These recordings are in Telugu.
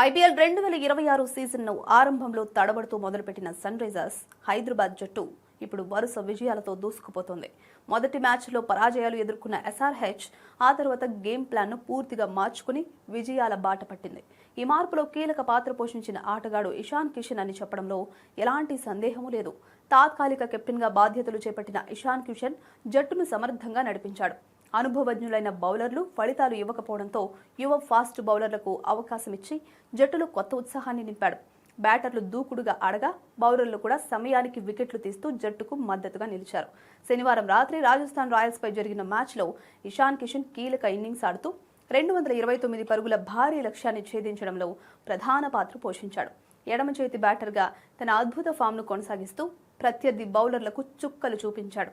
ఐపీఎల్ 2026 సీజన్ను ఆరంభంలో తడబడుతూ మొదలుపెట్టిన సన్ రైజర్స్ హైదరాబాద్ జట్టు ఇప్పుడు వరుస విజయాలతో దూసుకుపోతోంది. మొదటి మ్యాచ్లో పరాజయాలు ఎదుర్కొన్న ఎస్ఆర్హెచ్ ఆ తర్వాత గేమ్ ప్లాన్ను పూర్తిగా మార్చుకుని విజయాల బాట పట్టింది. ఈ మార్పులో కీలక పాత్ర పోషించిన ఆటగాడు ఇషాన్ కిషన్ అని చెప్పడంలో ఎలాంటి సందేహమూ లేదు. తాత్కాలిక కెప్టెన్గా బాధ్యతలు చేపట్టిన ఇషాన్ కిషన్ జట్టును సమర్థంగా నడిపించాడు. అనుభవజ్ఞులైన బౌలర్లు ఫలితాలు ఇవ్వకపోవడంతో యువ ఫాస్ట్ బౌలర్లకు అవకాశమిచ్చి జట్టులో కొత్త ఉత్సాహాన్ని నింపాడు. బ్యాటర్లు దూకుడుగా ఆడగా బౌలర్లు కూడా సమయానికి వికెట్లు తీస్తూ జట్టుకు మద్దతుగా నిలిచారు. శనివారం రాత్రి రాజస్థాన్ రాయల్స్ పై జరిగిన మ్యాచ్లో ఇషాన్ కిషన్ కీలక ఇన్నింగ్స్ ఆడుతూ 229 పరుగుల భారీ లక్ష్యాన్ని ఛేదించడంలో ప్రధాన పాత్ర పోషించాడు. ఎడమ చేతి బ్యాటర్గా తన అద్భుత ఫామ్ను కొనసాగిస్తూ ప్రత్యర్థి బౌలర్లకు చుక్కలు చూపించాడు.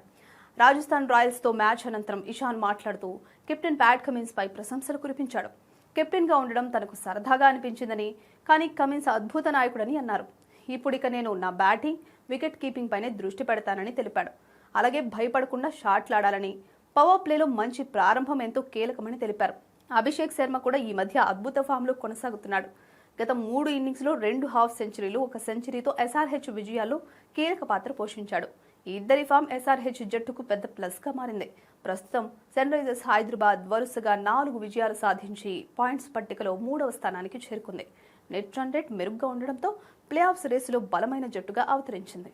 రాజస్థాన్ రాయల్స్తో మ్యాచ్ అనంతరం ఇషాన్ మాట్లాడుతూ కెప్టెన్ ప్యాట్ కమిన్స్ పై ప్రశంసలు కురిపించాడు. కెప్టెన్గా ఉండడం తనకు సరదాగా అనిపించిందని, కానీ కమిన్స్ అద్భుత నాయకుడని అన్నారు. ఇప్పుడిక నేను నా బ్యాటింగ్, వికెట్ కీపింగ్ పైనే దృష్టి పెడతానని తెలిపాడు. అలాగే భయపడకుండా షాట్లాడాలని, పవర్ ప్లేలో మంచి ప్రారంభం ఎంతో కీలకమని తెలిపారు. అభిషేక్ శర్మ కూడా ఈ మధ్య అద్భుత ఫామ్లో కొనసాగుతున్నాడు. గత 3 ఇన్నింగ్స్లో 2 హాఫ్ సెంచరీలు, 1 సెంచరీతో ఎస్ఆర్హెచ్ విజయాల్లో కీలక పాత్ర పోషించాడు. ఈ ఇద్దరి ఫామ్ ఎస్ఆర్హెచ్ జట్టుకు పెద్ద ప్లస్గా మారింది. ప్రస్తుతం సన్ రైజర్స్ హైదరాబాద్ వరుసగా 4 విజయాలు సాధించి పాయింట్స్ పట్టికలో 3వ స్థానానికి చేరుకుంది. నెట్ రన్ రేట్ మెరుగ్గా ఉండడంతో ప్లే ఆఫ్స్ రేసులో బలమైన జట్టుగా అవతరించింది.